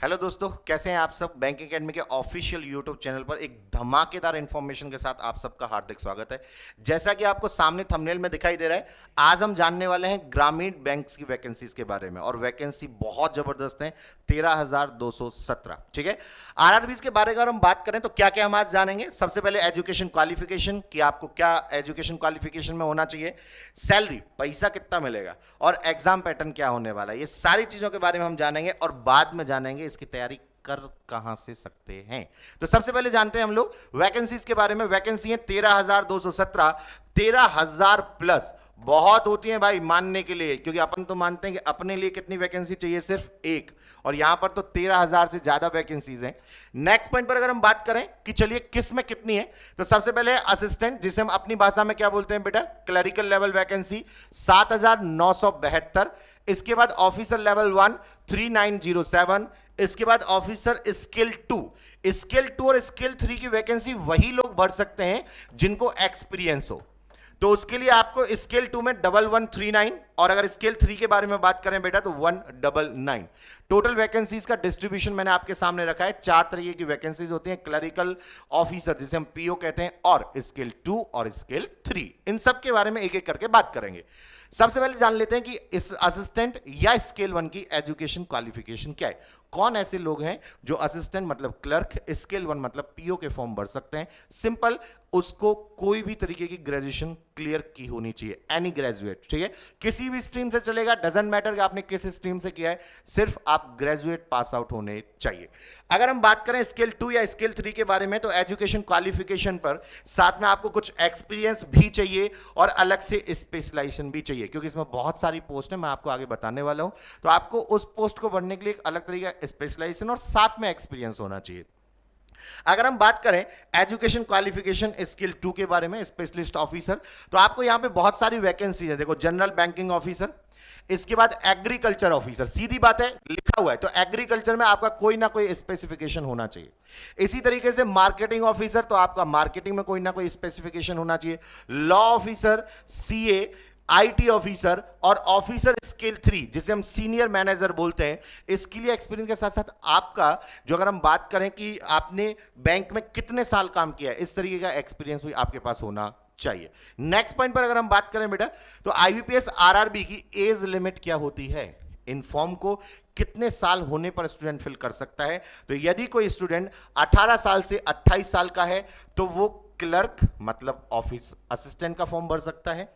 Hello दोस्तों, कैसे हैं आप सब। बैंक एकेडमी के ऑफिशियल यूट्यूब चैनल पर एक धमाकेदार इंफॉर्मेशन के साथ आप सबका हार्दिक स्वागत है। जैसा कि आपको सामने थंबनेल में दिखाई दे रहा है, आज हम जानने वाले हैं ग्रामीण बैंक्स की वैकेंसीज के बारे में, और वैकेंसी बहुत जबरदस्त है, 13,217। ठीक है, आरआरबीज के बारे में अगर हम बात करें तो क्या क्या हम आज जानेंगे। सबसे पहले एजुकेशन क्वालिफिकेशन, कि आपको क्या एजुकेशन क्वालिफिकेशन में होना चाहिए, सैलरी पैसा कितना मिलेगा, और एग्जाम पैटर्न क्या होने वाला है, ये सारी चीजों के बारे में हम जानेंगे। और बाद में जानेंगे इसकी तैयारी कर कहां से सकते हैं। तो सबसे पहले जानते हैं हम लोग वैकेंसीज के बारे में। वैकेंसी है 13,217। 13,000 प्लस बहुत होती है भाई मानने के लिए, क्योंकि अपन तो मानते हैं कि अपने लिए कितनी वैकेंसी चाहिए, सिर्फ एक, और यहां पर तो 13,000 से ज्यादा वैकेंसीज हैं। नेक्स्ट पॉइंट पर अगर हम बात करें कि चलिए किस में कितनी है, तो सबसे पहले असिस्टेंट, जिसे हम अपनी भाषा में क्या बोलते हैं बेटा, क्लरिकल लेवल वैकेंसी 7,972। इसके बाद ऑफिसर लेवल 1 3,907। इसके बाद ऑफिसर स्किल 2। स्किल 2 और स्किल 3 की वैकेंसी वही लोग भर सकते हैं जिनको एक्सपीरियंस हो, तो उसके लिए आपको स्केल 2 में 1139, और अगर स्केल 3 के बारे में बात करें बेटा तो 199। टोटल वैकेंसीज का डिस्ट्रीब्यूशन मैंने आपके सामने रखा है। 4 तरीके की वैकेंसीज होती हैं, क्लरिकल ऑफिसर जिसे हम पीओ कहते हैं, और स्केल 2 और स्केल 3। इन सब के बारे में एक एक करके बात करेंगे। सबसे पहले जान लेते हैं कि इस असिस्टेंट या स्केल 1 की एजुकेशन क्वालिफिकेशन क्या है। कौन ऐसे लोग हैं जो असिस्टेंट मतलब क्लर्क, स्केल 1 मतलब पीओ के फॉर्म भर सकते हैं। सिंपल, उसको कोई भी तरीके की ग्रेजुएशन क्लियर की होनी चाहिए, एनी ग्रेजुएट। ठीक है, किसी भी स्ट्रीम से चलेगा, डजंट मैटर कि आपने किस स्ट्रीम से किया है, सिर्फ आप ग्रेजुएट पास आउट होने चाहिए। अगर हम बात करें स्केल 2 या स्केल 3 के बारे में, तो एजुकेशन क्वालिफिकेशन पर साथ में आपको कुछ एक्सपीरियंस भी चाहिए और अलग से स्पेशलाइजेशन भी चाहिए, क्योंकि इसमें बहुत सारी पोस्ट है, मैं आपको आगे बताने वाला हूं। तो आपको उस पोस्ट को भरने के लिए एक अलग तरीके का स्पेशलाइजेशन और साथ में एक्सपीरियंस होना चाहिए। अगर हम बात करें एजुकेशन क्वालिफिकेशन स्किल 2 के बारे में, स्पेशलिस्ट ऑफिसर, तो आपको यहां पे बहुत सारी वैकेंसी है। देखो, जनरल बैंकिंग ऑफिसर, इसके बाद एग्रीकल्चर ऑफिसर, सीधी बात है, लिखा हुआ है तो एग्रीकल्चर में आपका कोई ना कोई स्पेसिफिकेशन होना चाहिए। इसी तरीके से मार्केटिंग ऑफिसर, तो आपका मार्केटिंग में कोई ना कोई स्पेसिफिकेशन होना चाहिए। Law officer, CA, IT officer और ऑफिसर स्केल 3 जिसे हम सीनियर मैनेजर बोलते हैं, इसके लिए एक्सपीरियंस के साथ साथ आपका जो, अगर हम बात करें कि आपने बैंक में कितने साल काम किया है, इस तरीके का एक्सपीरियंस भी आपके पास होना चाहिए। नेक्स्ट पॉइंट पर अगर हम बात करें बेटा, तो आईबीपीएस आरआरबी की एज लिमिट क्या होती है, इन फॉर्म को कितने साल होने पर स्टूडेंट फिल कर सकता है। तो यदि कोई स्टूडेंट 18 साल से 28 साल का है तो वो क्लर्क मतलब ऑफिस असिस्टेंट का फॉर्म भर सकता है।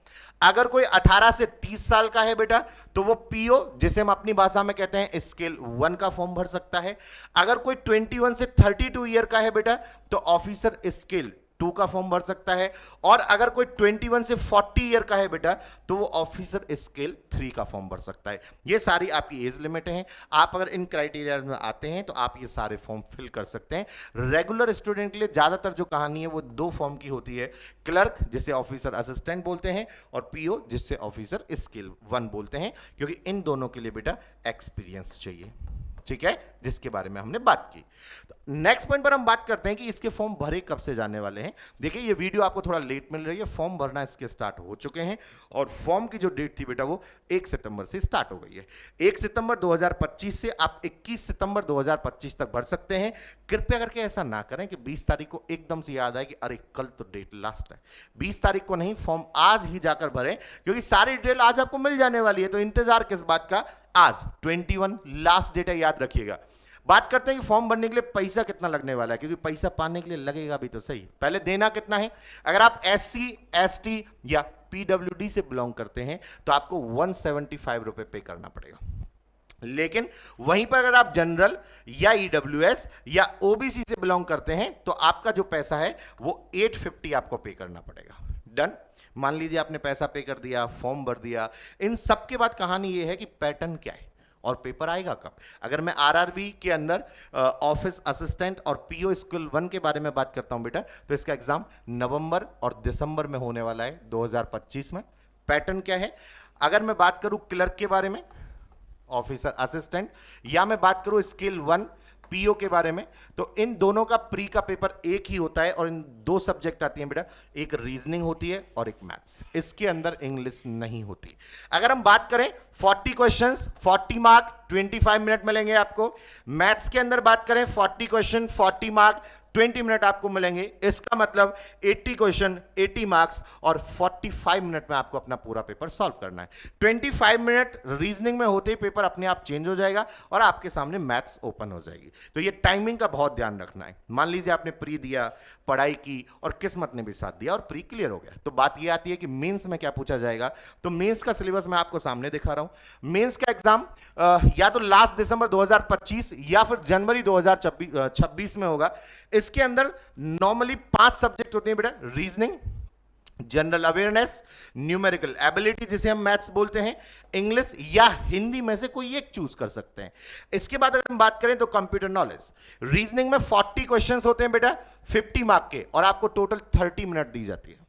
अगर कोई 18 से 30 साल का है बेटा, तो वो पीओ जिसे हम अपनी भाषा में कहते हैं स्केल 1 का फॉर्म भर सकता है। अगर कोई 21 से 32 ईयर का है बेटा, तो ऑफिसर स्केल 2 का फॉर्म भर सकता है। और अगर कोई 21 से 40 ईयर का है बेटा, तो वो ऑफिसर स्केल 3 का फॉर्म भर सकता है। ये सारी आपकी एज लिमिट हैं। आप अगर इन क्राइटेरिया में आते हैं तो आप ये सारे फॉर्म फिल कर सकते हैं। रेगुलर स्टूडेंट के लिए ज्यादातर जो कहानी है वो 2 फॉर्म की होती है, क्लर्क जिसे ऑफिसर असिस्टेंट बोलते हैं, और पीओ जिससे ऑफिसर स्केल 1 बोलते हैं, क्योंकि इन दोनों के लिए बेटा एक्सपीरियंस चाहिए। ठीक है, जिसके बारे में हमने बात की। तो नेक्स्ट पॉइंट पर हम बात करते हैं कि इसके फॉर्म भरे कब से जाने वाले हैं। देखिए, ये वीडियो आपको थोड़ा लेट मिल रही है, फॉर्म भरना इसके स्टार्ट हो चुके हैं, और फॉर्म की जो डेट थी बेटा वो 1 सितंबर से स्टार्ट हो गई है। 1 सितंबर 2025 से आप 21 सितंबर 2025 तक भर सकते हैं। कृपया करके ऐसा ना करें कि 20 तारीख को एकदम से याद आए कि अरे कल तो डेट लास्ट है। 20 तारीख को नहीं, फॉर्म आज ही जाकर भरें, क्योंकि सारी डिटेल आज आपको मिल जाने वाली है। तो इंतजार किस बात का, आज 21 लास्ट डेट है, याद रखिएगा। बात करते हैं कि फॉर्म भरने के लिए पैसा कितना लगने वाला है, क्योंकि पैसा पाने के लिए लगेगा भी तो सही। पहले देना कितना है, अगर आप एससी, एसटी या पीडब्ल्यूडी से बिलोंग करते हैं तो आपको 175 रुपए पे करना पड़ेगा। लेकिन वहीं पर अगर आप जनरल या ईडब्ल्यूएस या ओबीसी से बिलोंग करते हैं तो आपका जो पैसा है वो 850 आपको पे करना पड़ेगा। डन। मान लीजिए आपने पैसा पे कर दिया, फॉर्म भर दिया। इन सब के बाद कहानी ये है कि पैटर्न क्या है और पेपर आएगा कब। अगर मैं आरआरबी के अंदर ऑफिस असिस्टेंट और पीओ स्किल 1 के बारे में बात करता हूं बेटा, तो इसका एग्जाम नवंबर और दिसंबर में होने वाला है 2025 में। पैटर्न क्या है, अगर मैं बात करूं क्लर्क के बारे में, ऑफिसर असिस्टेंट, या मैं बात करूं स्किल 1 पीओ के बारे में। तो इन दोनों का प्री का पेपर एक ही होता है और इन दो सब्जेक्ट आती हैं बेटा, एक रीजनिंग होती है और एक मैथ्स, इसके अंदर इंग्लिश नहीं होती। अगर हम बात करें 40 क्वेश्चंस 40 मार्क 25 मिनट मिलेंगे आपको। मैथ्स के अंदर बात करें 40 क्वेश्चन 40 मार्क 20 मिनट आपको मिलेंगे। इसका मतलब 80 क्वेश्चन 80 मार्क्स और 45 मिनट में आपको अपना पूरा पेपर सॉल्व करना है। 25 मिनट रीजनिंग में होते ही पेपर अपने आप चेंज हो जाएगा और आपके सामने मैथ्स ओपन हो जाएगी। तो ये टाइमिंग का बहुत ध्यान रखना है। मान लीजिए आपने प्री दिया, पढ़ाई की और किस्मत ने भी साथ दिया और प्री क्लियर हो गया, तो बात ये आती है कि मेंस में क्या पूछा जाएगा। तो मेंस का सिलेबस मैं आपको सामने दिखा रहा हूं। मेंस का एग्जाम या तो लास्ट दिसंबर 2025 या फिर जनवरी 2026 में होगा। इसके अंदर नॉर्मली 5 सब्जेक्ट होते हैं बेटा, reasoning, general awareness, numerical ability जिसे हम मैथ्स बोलते हैं, इंग्लिश या हिंदी में से कोई एक चूज कर सकते हैं। इसके बाद अगर हम बात करें तो कंप्यूटर नॉलेज। रीजनिंग में 40 क्वेश्चंस होते हैं बेटा 50 मार्क के और आपको टोटल 30 मिनट दी जाती है।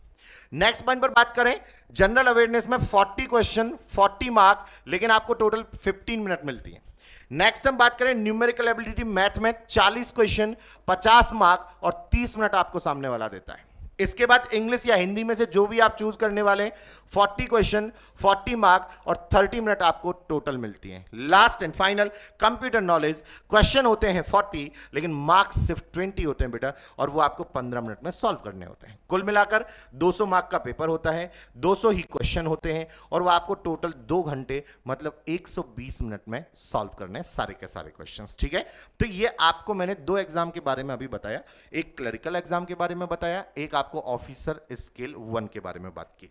नेक्स्ट पॉइंट पर बात करें जनरल अवेयरनेस में 40 क्वेश्चन 40 मार्क, लेकिन आपको टोटल 15 मिनट मिलती है। नेक्स्ट हम बात करें न्यूमेरिकल एबिलिटी, मैथ में 40 क्वेश्चन 50 मार्क और 30 मिनट आपको सामने वाला देता है। इसके बाद इंग्लिश या हिंदी में से जो भी आप चूज करने वाले हैं 40 क्वेश्चन 40 मार्क और 30 मिनट आपको टोटल मिलती हैं। Last and final computer knowledge, question होते हैं 40 लेकिन मार्क्स सिर्फ 20 होते हैं बेटा और वो आपको 15 मिनट में सॉल्व करने होते हैं। कुल मिलाकर 200 मार्क का पेपर होता है, 200 ही क्वेश्चन होते हैं और वो आपको टोटल 2 घंटे मतलब 120 मिनट में सॉल्व करने हैं सारे के सारे क्वेश्चंस। ठीक है, तो ये आपको मैंने 2 एग्जाम के बारे में अभी बताया, एक क्लरिकल एग्जाम के बारे में बताया, एक आपको ऑफिसर स्केल 1 के बारे में बात की।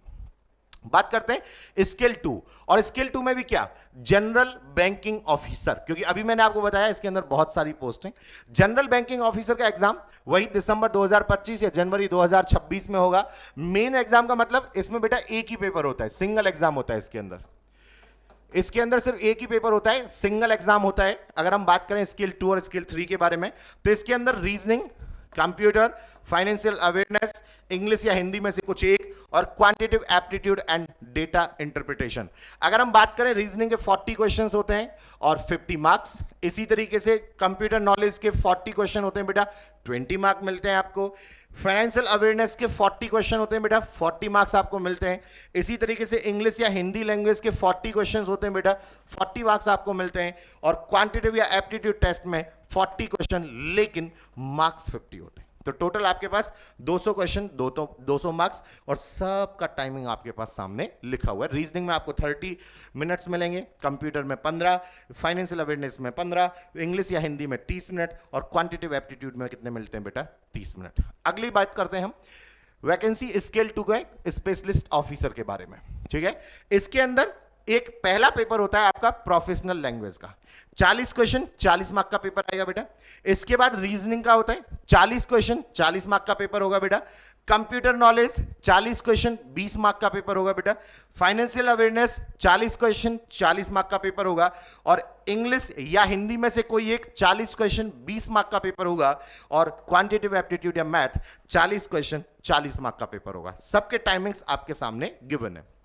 बात करते हैं स्केल 2, और स्केल 2 में भी क्या, जनरल बैंकिंग ऑफिसर, क्योंकि अभी मैंने आपको बताया इसके अंदर बहुत सारी पोस्ट हैं। जनरल बैंकिंग ऑफिसर का एग्जाम वही दिसंबर 2025 या जनवरी 2026 में होगा। मेन एग्जाम का मतलब इसमें बेटा एक ही पेपर होता है, सिंगल एग्जाम होता है इसके अंदर सिर्फ एक ही पेपर होता है, सिंगल एग्जाम होता है। अगर हम बात करें स्केल 2 और स्केल 3 के बारे में तो इसके अंदर reasoning, computer, financial awareness, English या हिंदी में से कुछ एक और quantitative aptitude and data interpretation. अगर हम बात करें रीजनिंग के 40 क्वेश्चंस होते हैं और 50 मार्क्स। इसी तरीके से कंप्यूटर नॉलेज के 40 क्वेश्चन होते हैं बेटा 20 मार्क मिलते हैं आपको। फाइनेंशियल अवेयरनेस के 40 क्वेश्चन होते हैं बेटा 40 मार्क्स आपको मिलते हैं। इसी तरीके से इंग्लिश या हिंदी लैंग्वेज के 40 क्वेश्चन होते हैं बेटा 40 मार्क्स आपको मिलते हैं। और क्वांटिटेटिव या एप्टीट्यूड टेस्ट में 40 क्वेश्चन लेकिन मार्क्स 50 होते हैं। तो टोटल आपके पास 200 क्वेश्चन 200 मार्क्स और सबका टाइमिंग आपके पास सामने लिखा हुआ है। रीजनिंग में आपको 30 मिनट्स मिलेंगे, कंप्यूटर में 15, फाइनेंशियल अवेयरनेस में 15, इंग्लिश या हिंदी में 30 मिनट और क्वांटिटेटिव एप्टीट्यूड में कितने मिलते हैं बेटा 30 मिनट। अगली बात करते हैं हम वैकेंसी स्केल 2 के स्पेशलिस्ट ऑफिसर के बारे में। ठीक है, इसके अंदर एक पहला पेपर होता है आपका प्रोफेशनल लैंग्वेज का, 40 क्वेश्चन 40 मार्क का पेपर आएगा बेटा। इसके बाद रीजनिंग का होता है 40 क्वेश्चन 40 मार्क का पेपर होगा बेटा। कंप्यूटर नॉलेज 40 क्वेश्चन 20 मार्क का पेपर होगा बेटा। फाइनेंशियल अवेयरनेस 40 क्वेश्चन 40 मार्क का पेपर होगा और इंग्लिश या हिंदी में से कोई एक 40 क्वेश्चन 20 मार्क का पेपर होगा और क्वांटिटेटिव एप्टीट्यूड या मैथ 40 क्वेश्चन 40 मार्क का पेपर होगा। सबके टाइमिंग्स आपके सामने गिवन है।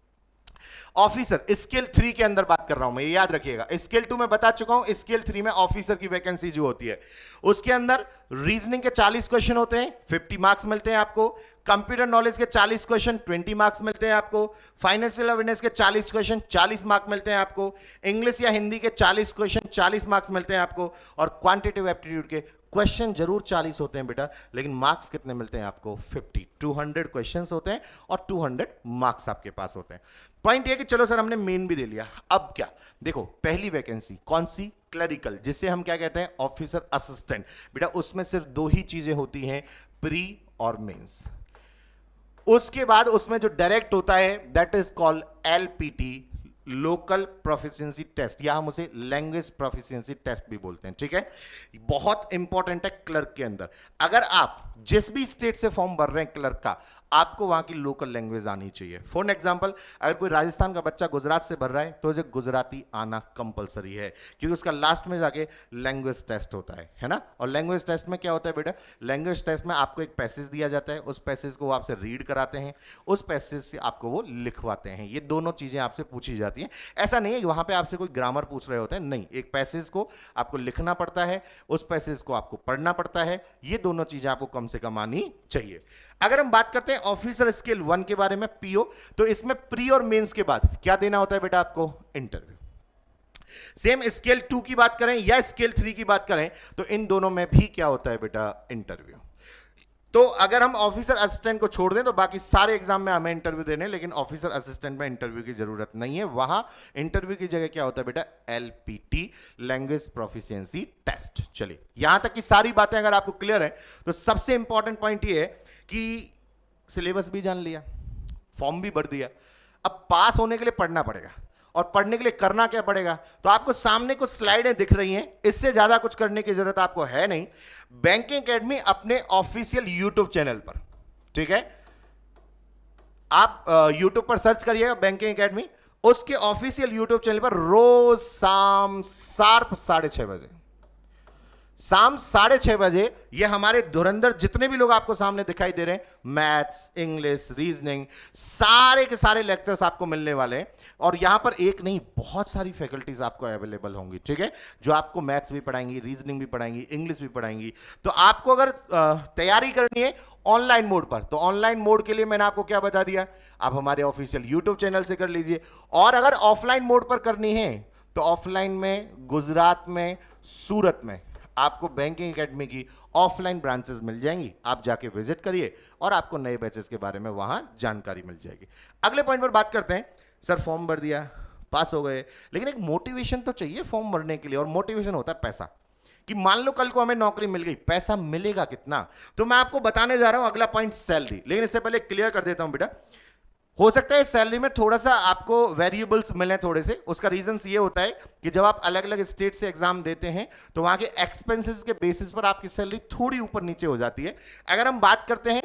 ऑफिसर स्केल 3 के अंदर बात कर रहा हूं मैं, ये याद रखिएगा। स्केल 2 में बता चुका हूं, स्केल 3 में ऑफिसर की वैकेंसी जो होती है उसके अंदर रीजनिंग के 40 क्वेश्चन होते हैं 50 मार्क्स मिलते हैं आपको। कंप्यूटर नॉलेज के 40 क्वेश्चन 20 मार्क्स मिलते हैं आपको। फाइनेंशियल अवेयरनेस के 40 क्वेश्चन 40 मार्क्स मिलते हैं आपको। इंग्लिश या हिंदी के 40 क्वेश्चन 40 मार्क्स मिलते हैं आपको और क्वांटिटेटिव एप्टीट्यूड के क्वेश्चन जरूर 40 होते हैं बेटा लेकिन मार्क्स कितने मिलते हैं आपको 50। 200 क्वेश्चंस होते हैं और 200 मार्क्स आपके पास होते हैं। पॉइंट ये कि चलो सर हमने मेन भी दे लिया, अब क्या, देखो पहली वैकेंसी कौन सी, क्लरिकल, जिसे हम क्या कहते हैं ऑफिसर असिस्टेंट। बेटा उसमें सिर्फ 2 ही चीजें होती हैं, प्री और मेंस। उसके बाद उसमें जो डायरेक्ट होता है that is called LPT, local proficiency test, या हम उसे लैंग्वेज प्रोफिशिएंसी टेस्ट भी बोलते हैं। ठीक है, बहुत इंपॉर्टेंट है क्लर्क के अंदर। अगर आप जिस भी स्टेट से फॉर्म भर रहे हैं क्लर्क का, आपको वहां की लोकल लैंग्वेज आनी चाहिए। फॉर एग्जांपल, अगर कोई राजस्थान का बच्चा गुजरात से भर रहा है तो उसे गुजराती आना कंपलसरी है, क्योंकि उसका लास्ट में जाके लैंग्वेज टेस्ट होता है ना। और लैंग्वेज टेस्ट में क्या होता है बेटा, लैंग्वेज टेस्ट में आपको एक पैसेज दिया जाता है, उस पैसेज को वो आपसे रीड कराते हैं, उस पैसेज से आपको वो लिखवाते हैं। ये दोनों चीजें आपसे पूछी जाती हैं। ऐसा नहीं है वहां पे आपसे कोई ग्रामर पूछ रहे होते हैं, नहीं, एक पैसेज को आपको लिखना पड़ता है, उस पैसेज को आपको पढ़ना पड़ता है। ये दोनों चीजें आपको कम से कम आनी चाहिए। अगर हम बात करते हैं ऑफिसर स्केल 1 के बारे में, पीओ, तो इसमें प्री और मेंस के बाद क्या देना होता है बेटा आपको, इंटरव्यू। सेम स्केल 2 की बात करें या स्केल 3 की बात करें तो इन दोनों में भी क्या होता है बेटा, इंटरव्यू। तो अगर हम ऑफिसर असिस्टेंट को छोड़ दें तो बाकी सारे एग्जाम में हमें इंटरव्यू देने, लेकिन ऑफिसर असिस्टेंट में इंटरव्यू की जरूरत नहीं है। वहां इंटरव्यू की जगह क्या होता है बेटा, एलपीटी, लैंग्वेज प्रोफिशिएंसी टेस्ट। चलिए, यहां तक की सारी बातें अगर आपको क्लियर है तो सबसे इंपॉर्टेंट पॉइंट ये है कि सिलेबस भी जान लिया, फॉर्म भी भर दिया, अब पास होने के लिए पढ़ना पड़ेगा। और पढ़ने के लिए करना क्या पड़ेगा, तो आपको सामने कुछ स्लाइडें दिख रही हैं, इससे ज्यादा कुछ करने की जरूरत आपको है नहीं। बैंकिंग एकेडमी अपने ऑफिशियल यूट्यूब चैनल पर, ठीक है, आप यूट्यूब पर सर्च करिएगा बैंकिंग एकेडमी, उसके ऑफिशियल यूट्यूब चैनल पर रोज शाम शार्प 6:30 बजे, शाम 6:30 बजे ये हमारे धुरंधर जितने भी लोग आपको सामने दिखाई दे रहे हैं, मैथ्स, इंग्लिश, रीजनिंग, सारे के सारे लेक्चर्स आपको मिलने वाले हैं। और यहां पर एक नहीं, बहुत सारी फैकल्टीज आपको अवेलेबल होंगी, ठीक है, जो आपको मैथ्स भी पढ़ाएंगी, रीजनिंग भी पढ़ाएंगी, इंग्लिश भी पढ़ाएंगी। तो आपको अगर तैयारी करनी है ऑनलाइन मोड पर, तो ऑनलाइन मोड के लिए मैंने आपको क्या बता दिया, आप हमारे ऑफिशियल यूट्यूब चैनल से कर लीजिए। और अगर ऑफलाइन मोड पर करनी है तो ऑफलाइन में गुजरात में, सूरत में आपको बैंकिंग एकेडमी की ऑफलाइन ब्रांचेस मिल जाएंगी, आप जाके विजिट करिए और आपको नए बैचेस के बारे में वहां जानकारी मिल जाएगी। अगले पॉइंट पर बात करते हैं। सर फॉर्म भर दिया, पास हो गए, लेकिन एक मोटिवेशन तो चाहिए फॉर्म भरने के लिए, और मोटिवेशन होता है पैसा। कि मान लो कल को हमें नौकरी मिल गई, पैसा मिलेगा कितना, तो मैं आपको बताने जा रहा हूं अगला पॉइंट, सैलरी। लेकिन इससे पहले क्लियर कर देता हूं बेटा, हो सकता है सैलरी में थोड़ा सा आपको वेरिएबल्स मिले थोड़े से। उसका रीजन ये होता है कि जब आप अलग अलग स्टेट से एग्जाम देते हैं तो वहां के एक्सपेंसेस के बेसिस पर आपकी सैलरी थोड़ी ऊपर नीचे हो जाती है। अगर हम बात करते हैं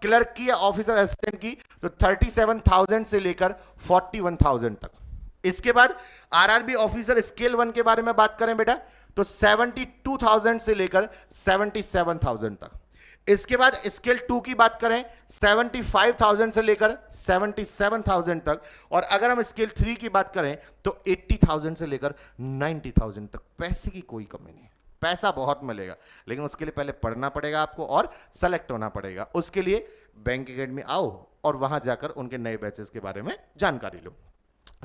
क्लर्क की या ऑफिसर असिस्टेंट की, तो 37,000 से लेकर 41,000 तक। इसके बाद आरआरबी ऑफिसर स्केल 1 के बारे में बात करें बेटा, तो 72,000 से लेकर 77,000 तक। इसके बाद स्केल 2 की बात करें, 75,000 से लेकर 77,000 तक। और अगर हम स्केल 3 की बात करें तो 80,000 से लेकर 90,000 तक। पैसे की कोई कमी नहीं है, पैसा बहुत मिलेगा, लेकिन उसके लिए पहले पढ़ना पड़ेगा आपको और सेलेक्ट होना पड़ेगा। उसके लिए बैंक एकेडमी आओ और वहां जाकर उनके नए बैचेस के बारे में जानकारी लो।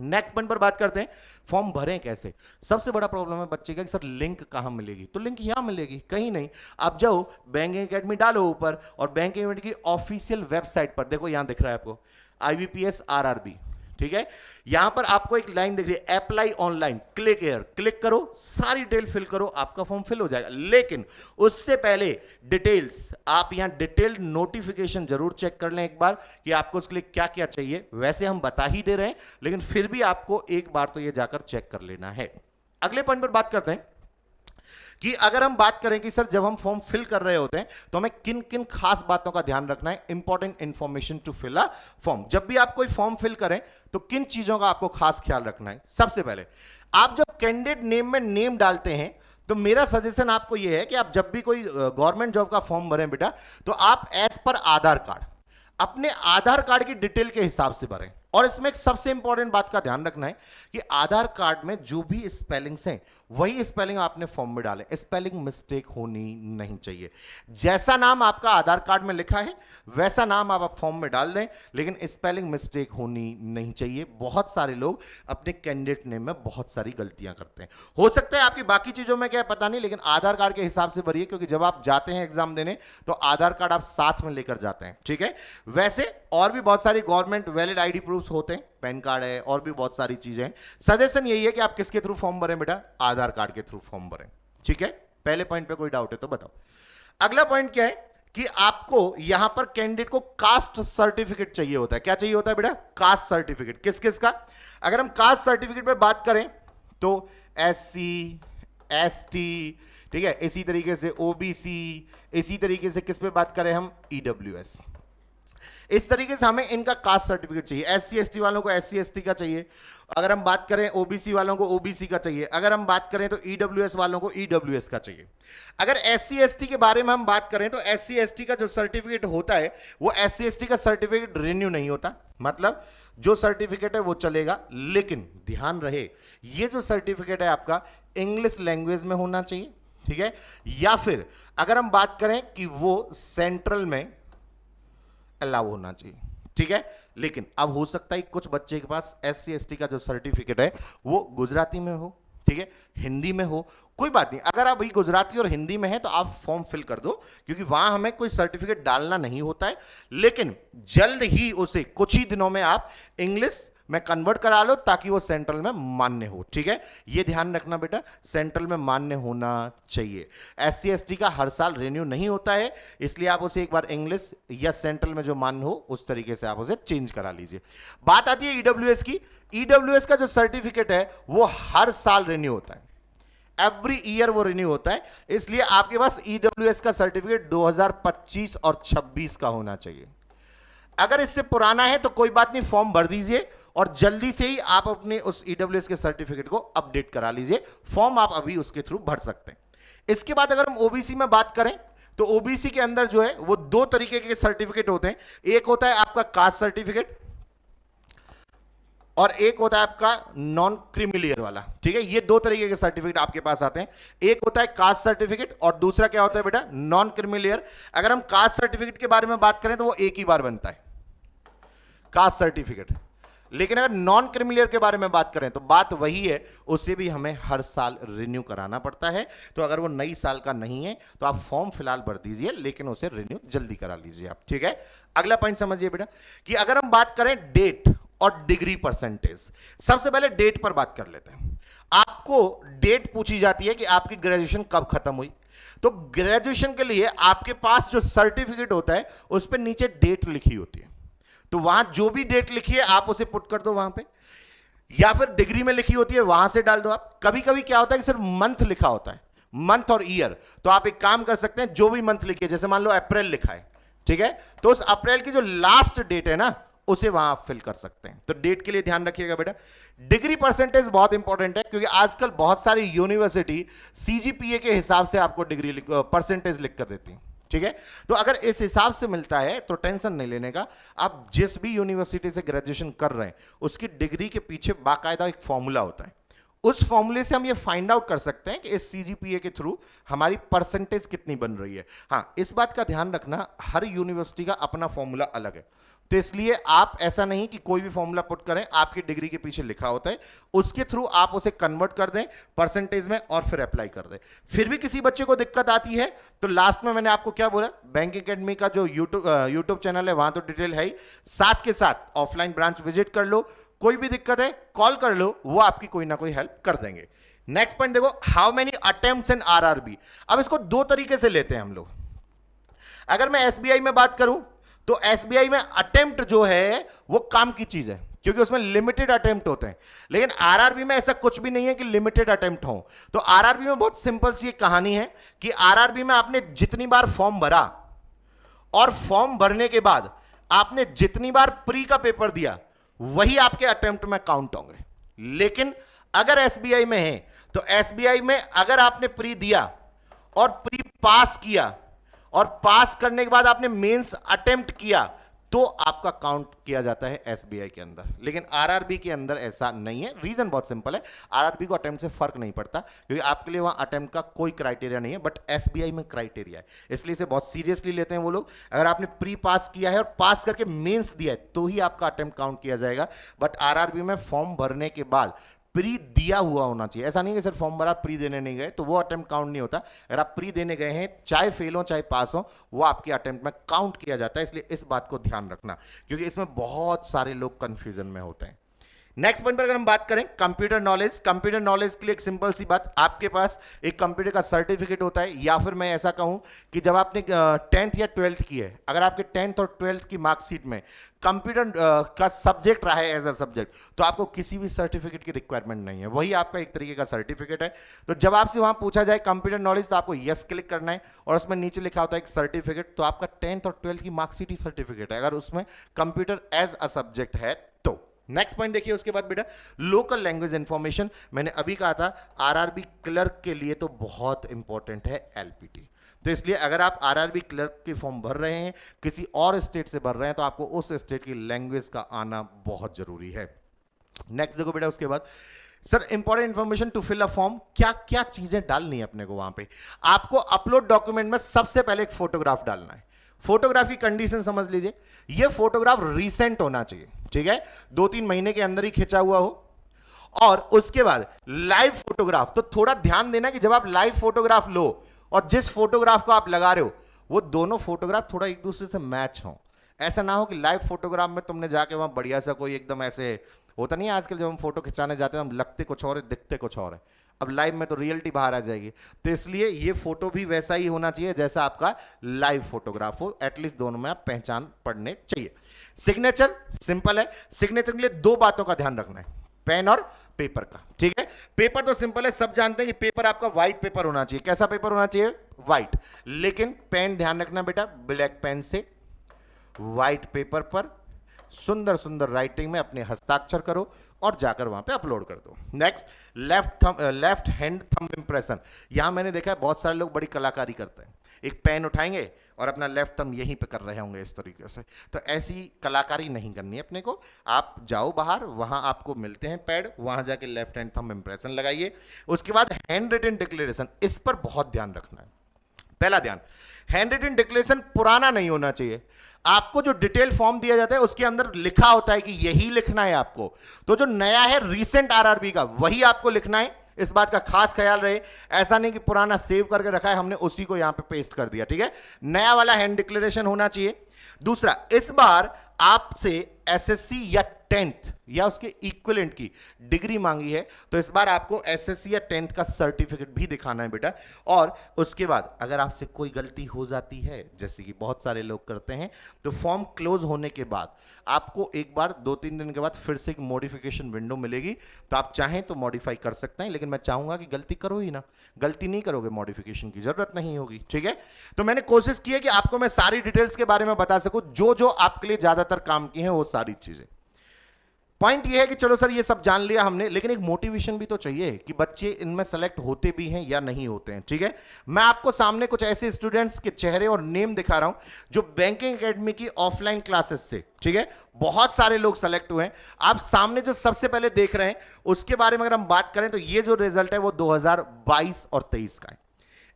नेक्स्ट पॉइंट पर बात करते हैं, फॉर्म भरें कैसे। सबसे बड़ा प्रॉब्लम है बच्चे का कि सर लिंक कहां मिलेगी, तो लिंक यहां मिलेगी, कहीं नहीं। आप जाओ बैंकिंग एकेडमी डालो ऊपर, और बैंकिंग एकेडमी की ऑफिशियल वेबसाइट पर देखो, यहां दिख रहा है आपको IBPS RRB, ठीक है। यहां पर आपको एक लाइन दिख रही है, apply online, click here, click करो, सारी डिटेल फिल करो, आपका फॉर्म फिल हो जाएगा। लेकिन उससे पहले डिटेल्स, आप यहां डिटेल्ड नोटिफिकेशन जरूर चेक कर लें एक बार कि आपको उसके लिए क्या क्या चाहिए। वैसे हम बता ही दे रहे हैं, लेकिन फिर भी आपको एक बार तो यह जाकर चेक कर लेना है। अगले पॉइंट पर बात करते हैं कि अगर हम बात करें कि सर जब हम फॉर्म फिल कर रहे होते हैं तो हमें किन किन खास बातों का ध्यान रखना है, important information to fill a form. जब भी आप कोई फॉर्म फिल करें तो किन चीजों का आपको खास ख्याल रखना है। सबसे पहले, आप जब कैंडिडेट नेम में नेम डालते हैं तो मेरा सजेशन आपको यह है कि आप जब भी कोई गवर्नमेंट जॉब का फॉर्म भरें बेटा, तो आप एज पर आधार कार्ड, अपने आधार कार्ड की डिटेल के हिसाब से भरें। और इसमें एक सबसे इंपॉर्टेंट बात का ध्यान रखना है कि आधार कार्ड में जो भी स्पेलिंग्स हैं वही स्पेलिंग आपने फॉर्म में डालें, स्पेलिंग मिस्टेक होनी नहीं चाहिए। जैसा नाम आपका आधार कार्ड में लिखा है वैसा नाम आप फॉर्म में डाल दें, लेकिन स्पेलिंग मिस्टेक होनी नहीं चाहिए। बहुत सारे लोग अपने कैंडिडेट नेम में बहुत सारी गलतियां करते हैं। हो सकता है आपकी बाकी चीजों में क्या पता नहीं, लेकिन आधार कार्ड के हिसाब से भरिए, क्योंकि जब आप जाते हैं एग्जाम देने तो आधार कार्ड आप साथ में लेकर जाते हैं, ठीक है। वैसे और भी बहुत सारी गवर्नमेंट वैलिड आईडी प्रूफ्स होते हैं, पैन कार्ड है और भी बहुत सारी चीजें हैं। सजेशन यही है कि आप किसके थ्रू फॉर्म भरें बेटा, आधार कार्ड के थ्रू फॉर्म भरें, ठीक है। पहले पॉइंट पे कोई डाउट है तो बताओ। अगला पॉइंट क्या है कि आपको यहां पर कैंडिडेट को कास्ट सर्टिफिकेट चाहिए होता है। क्या चाहिए होता है बेटा, कास्ट सर्टिफिकेट। किस किस का, अगर हम कास्ट सर्टिफिकेट पे बात करें तो SC ST, ठीक है, इसी तरीके से OBC, इसी तरीके से किस पे बात करें हम, EWS। इस तरीके से हमें इनका कास्ट सर्टिफिकेट चाहिए। एससी एसटी वालों को एससी एसटी का चाहिए, अगर हम बात करें ओबीसी वालों को ओबीसी का चाहिए, अगर हम बात करें तो ईडब्ल्यूएस वालों को ईडब्ल्यूएस का चाहिए। अगर एससी एसटी के बारे में हम बात करें तो एससी एसटी का जो सर्टिफिकेट होता है वो एससी एसटी का सर्टिफिकेट रिन्यू नहीं होता, मतलब जो सर्टिफिकेट है वो चलेगा, लेकिन ध्यान रहे ये जो सर्टिफिकेट है आपका इंग्लिश लैंग्वेज में होना चाहिए, ठीक है। या फिर अगर हम बात करें कि वो सेंट्रल में अलाउ होना चाहिए, ठीक है। लेकिन अब हो सकता है कुछ बच्चे के पास एससी एसटी का जो सर्टिफिकेट है वो गुजराती में हो, ठीक है, हिंदी में हो, कोई बात नहीं। अगर आप गुजराती और हिंदी में है तो आप फॉर्म फिल कर दो, क्योंकि वहां हमें कोई सर्टिफिकेट डालना नहीं होता है। लेकिन जल्द ही उसे कुछ ही दिनों में आप इंग्लिश में कन्वर्ट करा लो ताकि वो सेंट्रल में मान्य हो, ठीक है। ये ध्यान रखना बेटा, सेंट्रल में मान्य होना चाहिए। एससी एसटी का हर साल रिन्यू नहीं होता है, इसलिए आप उसे एक बार इंग्लिश या सेंट्रल में जो मान्य हो उस तरीके से आप उसे चेंज करा लीजिए। बात आती है ईडब्ल्यूएस की। ईडब्ल्यूएस का जो सर्टिफिकेट है वो हर साल रिन्यू होता है, एवरी ईयर वो रिन्यू होता है, इसलिए आपके पास ईडब्ल्यूएस का सर्टिफिकेट 2025 और 26 का होना चाहिए। अगर इससे पुराना है तो कोई बात नहीं, फॉर्म भर दीजिए और जल्दी से ही आप अपने उस ईडब्ल्यूएस के सर्टिफिकेट को अपडेट करा लीजिए। फॉर्म आप अभी उसके थ्रू भर सकते हैं। इसके बाद अगर हम ओबीसी में बात करें तो ओबीसी के अंदर जो है वो दो तरीके के सर्टिफिकेट होते हैं। एक होता है आपका कास्ट सर्टिफिकेट और एक होता है आपका नॉन क्रीमिलियर वाला, ठीक है। ये दो तरीके के सर्टिफिकेट आपके पास आते हैं, एक होता है कास्ट सर्टिफिकेट और दूसरा क्या होता है बेटा, नॉन क्रीमिलियर। अगर हम कास्ट सर्टिफिकेट के बारे में बात करें तो वो एक ही बार बनता है कास्ट सर्टिफिकेट, लेकिन अगर नॉन क्रीमिलियर के बारे में बात करें तो बात वही है, उसे भी हमें हर साल रिन्यू कराना पड़ता है। तो अगर वो नई साल का नहीं है तो आप फॉर्म फिलहाल भर दीजिए, लेकिन उसे रिन्यू जल्दी करा लीजिए आप, ठीक है। अगला पॉइंट समझिए बेटा कि अगर हम बात करें डेट और डिग्री परसेंटेज, सबसे पहले डेट पर बात कर लेते हैं। आपको डेट पूछी जाती है कि आपकी ग्रेजुएशन कब खत्म हुई, तो ग्रेजुएशन के लिए आपके पास जो सर्टिफिकेट होता है उस पर नीचे डेट लिखी होती है, तो वहां जो भी डेट लिखी है आप उसे पुट कर दो वहां पे, या फिर डिग्री में लिखी होती है वहां से डाल दो आप। कभी कभी क्या होता है कि सिर्फ मंथ लिखा होता है, मंथ और ईयर, तो आप एक काम कर सकते हैं, जो भी मंथ लिखी है, जैसे मान लो अप्रैल लिखा है, ठीक है, तो उस अप्रैल की जो लास्ट डेट है ना उसे वहां आप फिल कर सकते हैं। तो डेट के लिए ध्यान रखिएगा बेटा। डिग्री परसेंटेज बहुत इंपॉर्टेंट है, क्योंकि आजकल बहुत सारी यूनिवर्सिटी सीजीपीए के हिसाब से आपको डिग्री परसेंटेज लिख कर देती है, ठीक है। तो अगर इस हिसाब से मिलता है तो टेंशन नहीं लेने का। आप जिस भी यूनिवर्सिटी से ग्रेजुएशन कर रहे हैं उसकी डिग्री के पीछे बाकायदा एक फॉर्मूला होता है, उस फॉर्मूले से हम ये फाइंड आउट कर सकते हैं कि इस सीजीपीए के थ्रू हमारी परसेंटेज कितनी बन रही है। हाँ, इस बात का ध्यान रखना, हर यूनिवर्सिटी का अपना फॉर्मूला अलग है, तो इसलिए आप ऐसा नहीं कि कोई भी फॉर्मूला पुट करें, आपकी डिग्री के पीछे लिखा होता है, उसके थ्रू आप उसे कन्वर्ट कर दें परसेंटेज में और फिर अप्लाई कर दें। फिर भी किसी बच्चे को दिक्कत आती है तो लास्ट में मैंने आपको क्या बोला, बैंक एकेडमी का जो यूट्यूब चैनल है वहां तो डिटेल है ही, साथ के साथ ऑफलाइन ब्रांच विजिट कर लो, कोई भी दिक्कत है कॉल कर लो, वो आपकी कोई ना कोई हेल्प कर देंगे। नेक्स्ट पॉइंट देखो, how many attempts in RRB. अब इसको दो तरीके से लेते हैं हम लोग। अगर मैं एसबीआई में बात करूं तो एसबीआई में अटेम्प्ट जो है वो काम की चीज है, क्योंकि उसमें लिमिटेड अटेम्प्ट होते हैं, लेकिन आरआरबी में ऐसा कुछ भी नहीं है कि लिमिटेड अटेम्प्ट हो। तो आरआरबी में बहुत सिंपल सी एक कहानी है कि आरआरबी में आपने जितनी बार फॉर्म भरा और फॉर्म भरने के बाद आपने जितनी बार प्री का पेपर दिया वही आपके अटेम्प्ट में काउंट होंगे। लेकिन अगर एसबीआई में है तो एसबीआई में अगर आपने प्री दिया और प्री पास किया और पास करने के बाद आपने मेंस अटेम्प्ट किया तो आपका काउंट किया जाता है एसबीआई के अंदर, लेकिन आरआरबी के अंदर ऐसा नहीं है। रीजन बहुत सिंपल है, आरआरबी को अटेम्प्ट से फर्क नहीं पड़ता, क्योंकि आपके लिए वहां अटेम्प्ट का कोई क्राइटेरिया नहीं है, बट एसबीआई में क्राइटेरिया है, इसलिए इसे बहुत सीरियसली लेते हैं वो लोग। अगर आपने प्री पास किया है और पास करके मेंस दिया है तो ही आपका अटेम्प्ट काउंट किया जाएगा, बट आरआरबी में फॉर्म भरने के बाद प्री दिया हुआ होना चाहिए। ऐसा नहीं कि सिर्फ फॉर्म भरा प्री देने नहीं गए तो वो अटेम्प्ट काउंट नहीं होता। अगर आप प्री देने गए हैं, चाहे फेल हो चाहे पास हो, वो आपके अटेम्प्ट में काउंट किया जाता है, इसलिए इस बात को ध्यान रखना, क्योंकि इसमें बहुत सारे लोग कंफ्यूजन में होते हैं। नेक्स्ट पॉइंट पर अगर हम बात करें कंप्यूटर नॉलेज के लिए एक सिंपल सी बात, आपके पास एक कंप्यूटर का सर्टिफिकेट होता है, या फिर मैं ऐसा कहूं कि जब आपने 10th या 12th की है, अगर आपके 10th और 12th की मार्कशीट में कंप्यूटर का सब्जेक्ट रहा है एज अ सब्जेक्ट, तो आपको किसी भी सर्टिफिकेट की रिक्वायरमेंट नहीं है, वही आपका एक तरीके का सर्टिफिकेट है। तो जब आपसे वहां पूछा जाए कंप्यूटर नॉलेज, तो आपको यस क्लिक करना है, और उसमें नीचे लिखा होता है एक सर्टिफिकेट, तो आपका 10th और 12th की मार्कशीट ही सर्टिफिकेट है, अगर उसमें कंप्यूटर एज अ सब्जेक्ट है तो। नेक्स्ट पॉइंट देखिए उसके बाद बेटा, लोकल लैंग्वेज इंफॉर्मेशन। मैंने अभी कहा था आरआरबी क्लर्क के लिए तो बहुत इंपॉर्टेंट है एलपीटी, तो इसलिए अगर आप आरआरबी क्लर्क की फॉर्म भर रहे हैं, किसी और स्टेट से भर रहे हैं, तो आपको उस स्टेट की लैंग्वेज का आना बहुत जरूरी है। नेक्स्ट देखो बेटा उसके बाद, sir important information to fill a form, क्या क्या चीजें डालनी है अपने को वहां पे। आपको अपलोड डॉक्यूमेंट में सबसे पहले एक फोटोग्राफ डालना है। फोटोग्राफ की कंडीशन समझ लीजिए, ये फोटोग्राफ रीसेंट होना चाहिए, ठीक है, 2-3 महीने के अंदर ही खिंचा हुआ हो। और उसके बाद लाइव फोटोग्राफ, तो थोड़ा ध्यान देना कि जब आप लाइव फोटोग्राफ लो और जिस फोटोग्राफ को आप लगा रहे हो, वो दोनों फोटोग्राफ थोड़ा एक दूसरे से मैच हो। ऐसा ना हो कि लाइव फोटोग्राफ में तुमने जाके वहां बढ़िया सा कोई एकदम ऐसे होता नहीं है आजकल, जब हम फोटो खिंचाने जाते हैं हम लगते कुछ और है, दिखते कुछ और है। अब लाइव में तो रियलिटी बाहर आ जाएगी, तो इसलिए ये फोटो भी वैसा ही होना चाहिए जैसा आपका लाइव फोटोग्राफ हो, एटलीस्ट दोनों में आप पहचान पड़ने चाहिए। सिग्नेचर सिंपल है, सिग्नेचर के लिए 2 बातों का ध्यान रखना है, पेन और पेपर का, ठीक है। पेपर तो सिंपल है, सब जानते हैं कि पेपर आपका व्हाइट पेपर होना चाहिए। कैसा पेपर होना चाहिए? व्हाइट। लेकिन पेन ध्यान रखना बेटा, ब्लैक पेन से व्हाइट पेपर पर सुंदर सुंदर राइटिंग में अपने हस्ताक्षर करो और जाकर वहां पे अपलोड कर दो। Next, left hand thumb impression. यहां मैंने देखा है बहुत सारे लोग बड़ी कलाकारी करते हैं, एक पेन उठाएंगे और अपना लेफ्ट थंब यहीं पे कर रहे होंगे इस तरीके से, तो ऐसी कलाकारी नहीं करनी है अपने को। आप जाओ बाहर, वहां आपको मिलते हैं पैड, वहां जाके लेफ्ट हैंड थंब इंप्रेशन लगाइए। उसके बाद हैंड रिटन डिक्लेरेशन, इस पर बहुत ध्यान रखना है। पहला ध्यान, हैंड रिटन डिक्लेरेशन पुराना नहीं होना चाहिए। आपको जो डिटेल फॉर्म दिया जाता है उसके अंदर लिखा होता है कि यही लिखना है आपको, तो जो नया है रीसेंट आरआरबी का वही आपको लिखना है। इस बात का खास ख्याल रहे, ऐसा नहीं कि पुराना सेव करके रखा है हमने उसी को यहां पे पेस्ट कर दिया, ठीक है। नया वाला हैंड डिक्लेरेशन होना चाहिए। दूसरा, इस बार आपसे एसएससी या 10th या उसके इक्विवेलेंट की डिग्री मांगी है, तो इस बार आपको एसएससी या 10th का सर्टिफिकेट भी दिखाना है बेटा। और उसके बाद अगर आपसे कोई गलती हो जाती है, जैसे कि बहुत सारे लोग करते हैं, तो फॉर्म क्लोज होने के बाद आपको एक बार 2-3 दिन के बाद फिर से एक मॉडिफिकेशन विंडो मिलेगी, तो आप चाहें तो मॉडिफाई कर सकते हैं, लेकिन मैं चाहूंगा कि गलती करो ही ना। गलती नहीं करोगे मॉडिफिकेशन की जरूरत नहीं होगी, ठीक है। तो मैंने कोशिश की है कि आपको मैं सारी डिटेल्स के बारे में बता सकूं, जो जो आपके लिए ज्यादातर काम की हैं वो सारी चीजें। पॉइंट ये है कि चलो सर ये सब जान लिया हमने, लेकिन एक मोटिवेशन भी तो चाहिए कि बच्चे इनमें सेलेक्ट होते भी हैं या नहीं होते हैं, ठीक है। मैं आपको सामने कुछ ऐसे स्टूडेंट्स के चेहरे और नेम दिखा रहा हूं जो बैंकिंग एकेडमी की ऑफलाइन क्लासेस से, ठीक है, बहुत सारे लोग सेलेक्ट हुए हैं। आप सामने जो सबसे पहले देख रहे हैं उसके बारे में अगर हम बात करें, तो ये जो रिजल्ट है वो 2022 और 23 का है।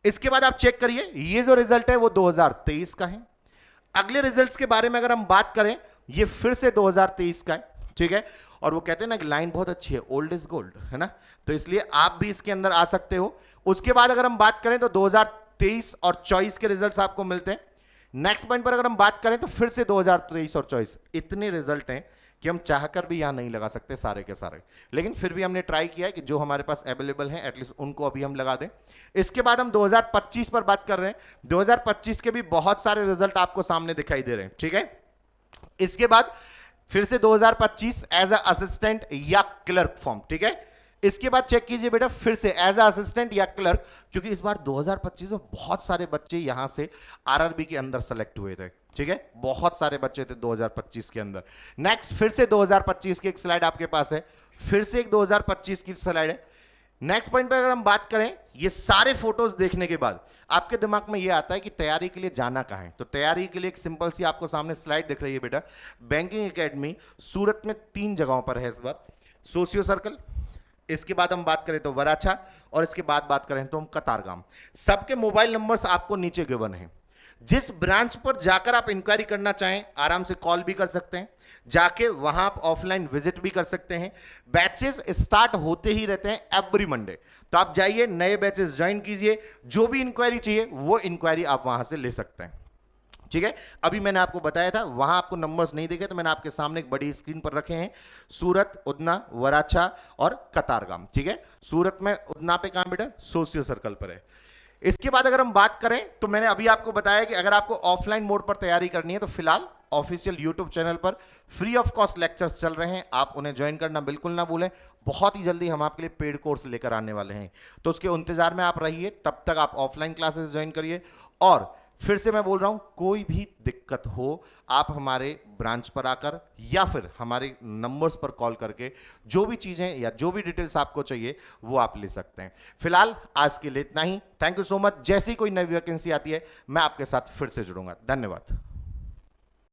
इसके बाद आप चेक करिए, ये जो रिजल्ट है वो 2023 का है। अगले रिजल्ट्स के बारे में अगर हम बात करें, ये फिर से 2023 का है, ठीक है। और वो कहते हैं ना कि लाइन बहुत अच्छी है, ओल्ड इज गोल्ड, है ना, तो इसलिए आप भी इसके अंदर आ सकते हो। उसके बाद अगर हम बात करें तो 2023 और 24 के रिजल्ट्स आपको मिलते हैं। नेक्स्ट पॉइंट पर अगर हम बात करें तो फिर से 2023 और 24, इतने रिजल्ट हैं कि हम चाहकर भी यहां नहीं लगा सकते सारे के सारे, लेकिन फिर भी हमने ट्राई किया है कि जो हमारे पास अवेलेबल हैं एटलीस्ट उनको अभी हम लगा दें। इसके बाद हम 2025 पर बात कर रहे हैं। 2025 के भी बहुत सारे रिजल्ट आपको सामने दिखाई दे रहे हैं, ठीक है। इसके बाद फिर से 2025 एज अ असिस्टेंट या क्लर्क फॉर्म, ठीक है। इसके बाद चेक कीजिए बेटा फिर से एज अ असिस्टेंट या क्लर्क, क्योंकि इस बार 2025 में बहुत सारे बच्चे यहां से आरआरबी के अंदर सेलेक्ट हुए थे, ठीक है, बहुत सारे बच्चे थे 2025 के अंदर। नेक्स्ट फिर से 2025 की एक स्लाइड आपके पास है, फिर से एक 2025 की स्लाइड है। नेक्स्ट पॉइंट पे अगर हम बात करें, ये सारे फोटोज देखने के बाद आपके दिमाग में ये आता है कि तैयारी के लिए जाना कहां है। तो तैयारी के लिए एक सिंपल सी आपको सामने स्लाइड दिख रही है बेटा। बैंकिंग एकेडमी सूरत में 3 जगहों पर है इस बार, सोशियो सर्कल, इसके बाद हम बात करें तो वराछा, और इसके बाद बात करें तो हम कतारगाम। सबके मोबाइल नंबर्स आपको नीचे गिवन है। जिस ब्रांच पर जाकर आप इंक्वायरी करना चाहें आराम से कॉल भी कर सकते हैं, जाके वहां आप ऑफलाइन विजिट भी कर सकते हैं। बैचेस स्टार्ट होते ही रहते हैं एवरी मंडे, तो आप जाइए नए बैचेस ज्वाइन कीजिए, जो भी इंक्वायरी चाहिए वो इंक्वायरी आप वहां से ले सकते हैं। ठीक है, अभी मैंने आपको बताया था, वहां आपको नंबर्स नहीं दिखे तो मैंने आपके सामने एक बड़ी स्क्रीन पर रखे हैं, सूरत, उधना, वराछा और कतारगाम। ठीक है, सूरत में उधना पे कहां बेटा, सोशियो सर्कल पर है। इसके बाद अगर हम बात करें तो मैंने अभी आपको बताया कि अगर आपको ऑफलाइन मोड पर तैयारी करनी है तो फिलहाल ऑफिशियल यूट्यूब चैनल पर फ्री ऑफ कॉस्ट लेक्चर्स चल रहे हैं, आप उन्हें ज्वाइन करना बिल्कुल ना भूलें। बहुत ही जल्दी हम आपके लिए पेड कोर्स लेकर आने वाले हैं, तो उसके इंतजार में आप रहिए, तब तक आप ऑफलाइन क्लासेस ज्वाइन करिए। और फिर से मैं बोल रहा हूं, कोई भी दिक्कत हो आप हमारे ब्रांच पर आकर या फिर हमारे नंबर्स पर कॉल करके जो भी चीजें या जो भी डिटेल्स आपको चाहिए वो आप ले सकते हैं। फिलहाल आज के लिए इतना ही, थैंक यू सो मच। जैसी कोई नई वैकेंसी आती है मैं आपके साथ फिर से जुड़ूंगा। धन्यवाद।